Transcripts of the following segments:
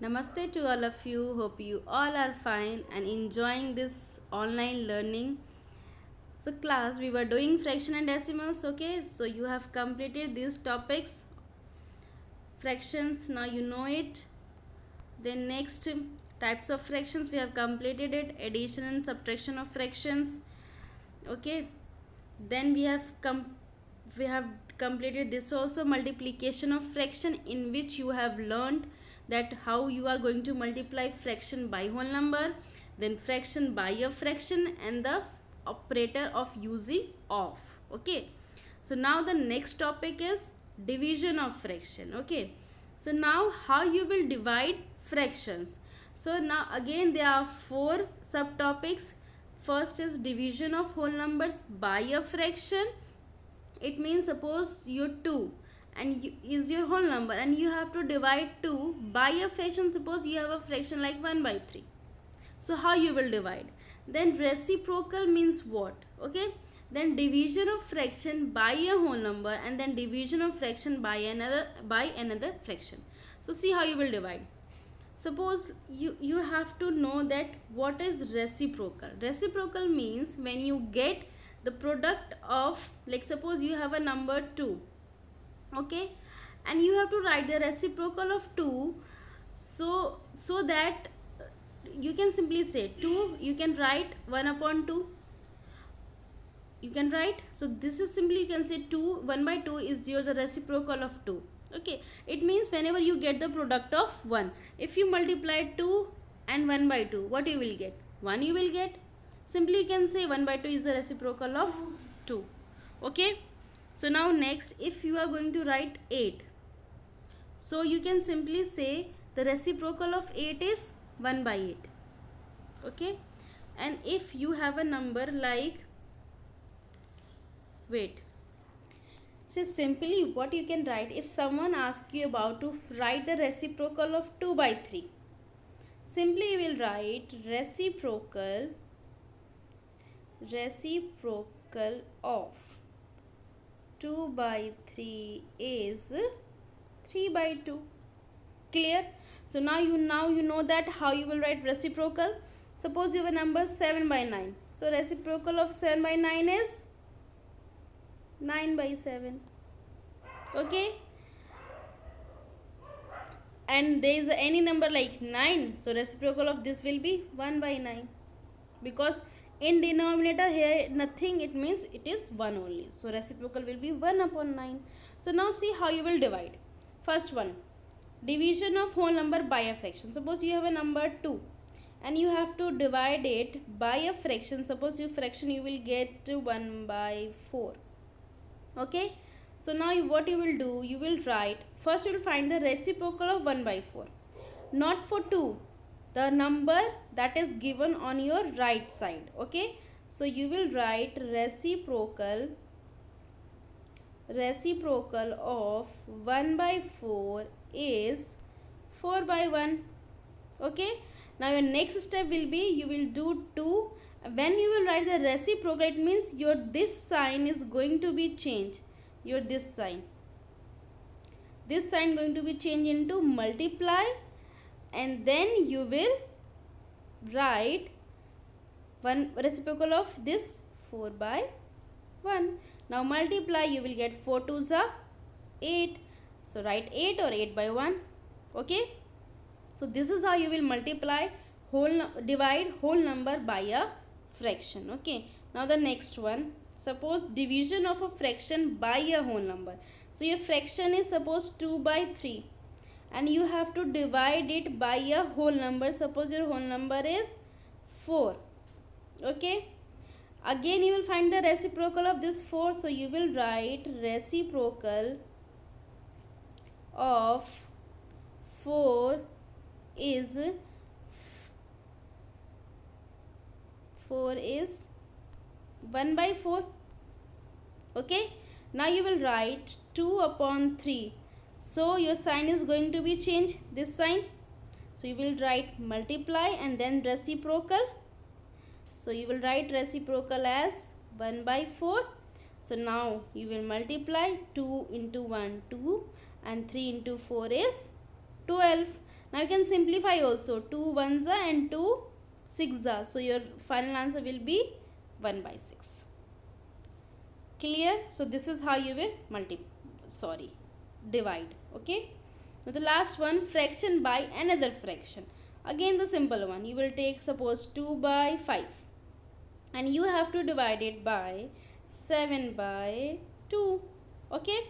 Namaste to all of you. Hope you all are fine and enjoying this online learning. So, class, we were doing fraction and decimals. Okay, so you have completed these topics, fractions. Now you know it. Then next, types of fractions, we have completed it. Addition and subtraction of fractions. Okay, then we have completed this also, multiplication of fraction, in which you have learned that how you are going to multiply fraction by whole number, then fraction by a fraction, and the operator of using of. Okay, so now the next topic is division of fraction. Okay, so now how you will divide fractions. So now again there are four subtopics. First is division of whole numbers by a fraction. It means suppose you 2 and is your whole number and you have to divide 2 by a fraction. Suppose you have a fraction like 1 by 3. So how you will divide? Then reciprocal means what? Okay, then division of fraction by a whole number, and then division of fraction by another fraction. So see how you will divide. Suppose you have to know that what is reciprocal. Reciprocal means when you get the product of, like suppose you have a number 2, okay, and you have to write the reciprocal of 2. So that you can simply say 2, you can write 1 upon 2, you can write. So this is simply, you can say 2, 1 by 2 is your the reciprocal of 2. Okay, it means whenever you get the product of 1, if you multiply 2 and 1 by 2, what you will get? 1 you will get. Simply you can say 1 by 2 is the reciprocal of 2. Okay, so now next, if you are going to write 8, so you can simply say the reciprocal of 8 is 1 by 8. Okay, and if you have a number like, wait, see simply what you can write, if someone asks you about to write the reciprocal of 2 by 3, simply you will write reciprocal of 2 by 3 is 3 by 2. Clear? So now you know that how you will write reciprocal. Suppose you have a number 7 by 9, so reciprocal of 7 by 9 is 9 by 7. Okay, and there is any number like 9, so reciprocal of this will be 1 by 9, because in denominator here nothing, it means it is 1 only, so reciprocal will be 1 upon 9. So now see how you will divide. First one, division of whole number by a fraction. Suppose you have a number 2 and you have to divide it by a fraction. Suppose you fraction, you will get 1 by 4. Okay, so now what you will do, you will write, first you will find the reciprocal of 1 by 4, not for 2, the number that is given on your right side. Okay, so you will write reciprocal of 1 by 4 is 4 by 1. Okay, now your next step will be, you will do 2. When you will write the reciprocal, it means your this sign is going to be changed. Your this sign going to be changed into multiply, and then you will write one reciprocal of this 4 by 1. Now multiply, you will get 4 2s are 8, so write 8 or 8 by 1. Okay, so this is how you will multiply divide whole number by a fraction. Okay, now the next one, suppose division of a fraction by a whole number. So your fraction is suppose 2 by 3 and you have to divide it by a whole number. Suppose your whole number is 4. Okay, again you will find the reciprocal of this 4, so you will write reciprocal of 4 is 1 by 4. Okay, now you will write 2 upon 3, so your sign is going to be changed, this sign, so you will write multiply and then reciprocal. So you will write reciprocal as 1 by 4. So now you will multiply 2 into 1 2 and 3 into 4 is 12. Now you can simplify also. 2 ones are and 2 6 are. So your final answer will be 1 by 6. Clear? So this is how you will divide. Okay. Now the last one, fraction by another fraction. Again the simple one. You will take suppose 2 by 5 and you have to divide it by 7 by 2. Okay.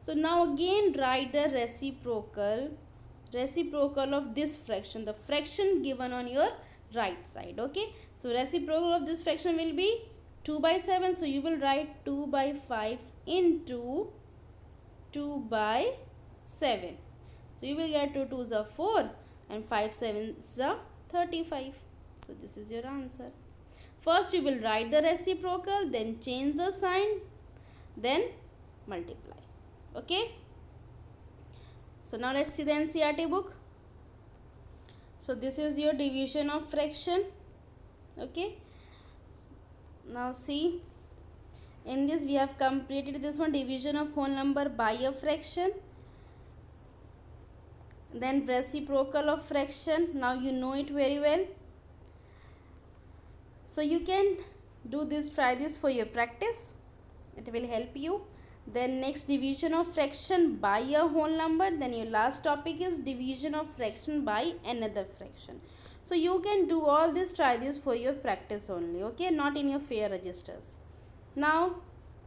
So now again write the reciprocal of this fraction, the fraction given on your right side. Okay. So reciprocal of this fraction will be 2 by 7. So you will write 2 by 5 into 2 by 7. So you will get 2 2s are 4 and 5 7s are 35. So this is your answer. First you will write the reciprocal, then change the sign, then multiply. Okay. So now let's see the NCERT book. So this is your division of fraction. Okay. Now see, in this we have completed this one, division of whole number by a fraction, then reciprocal of fraction. Now you know it very well, so you can do this, try this for your practice, it will help you. Then next, division of fraction by a whole number. Then your last topic is division of fraction by another fraction. So you can do all this, try this for your practice only, okay, not in your fair registers. Now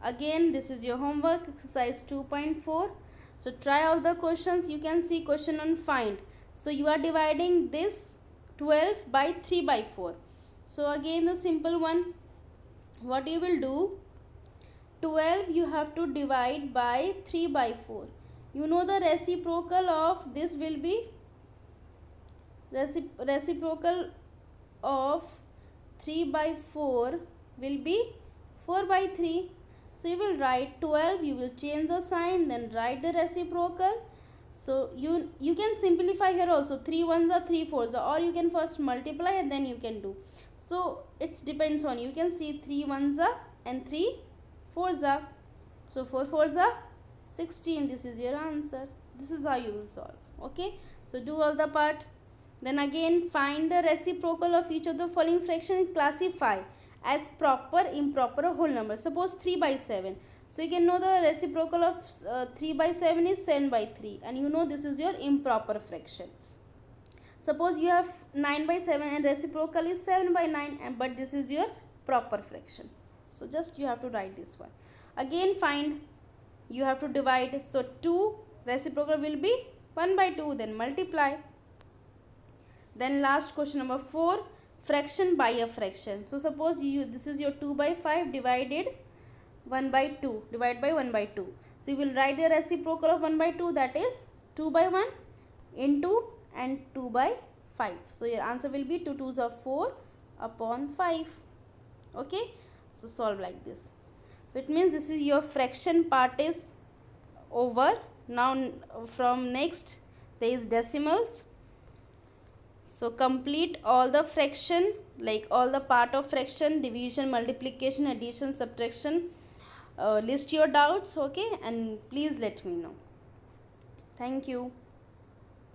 again, this is your homework, exercise 2.4. so try all the questions. You can see question on find. So you are dividing this 12 by 3 by 4. So again the simple one, what you will do, 12 you have to divide by 3 by 4. You know the reciprocal of this will be reciprocal of 3 by 4 will be 4 by 3. So you will write 12, you will change the sign, then write the reciprocal. So you can simplify here also, 3 ones are 3 fours are, or you can first multiply and then you can do. So it depends on you. You can see 3 ones are and 3 4s are. So 4 4s are 16. This is your answer. This is how you will solve. Okay. So do all the part. Then again find the reciprocal of each of the following fraction, classify as proper, improper, or whole number. Suppose 3 by 7. So you can know the reciprocal of 3 by 7 is 7 by 3. And you know this is your improper fraction. Suppose you have 9 by 7 and reciprocal is 7 by 9, but this is your proper fraction. So just you have to write this one. Again find, you have to divide. So 2 reciprocal will be 1 by 2, then multiply. Then last question number 4, fraction by a fraction. So suppose this is your 2 by 5 divided 1 by 2, divide by 1 by 2. So you will write the reciprocal of 1 by 2, that is 2 by 1 into and 2 by 5. So your answer will be 2 2s are 4 upon 5. Okay. So solve like this. So it means this is your fraction part is over. Now from next there is decimals. So complete all the fraction, like all the part of fraction, division, multiplication, addition, subtraction. List your doubts, okay, and please let me know. Thank you.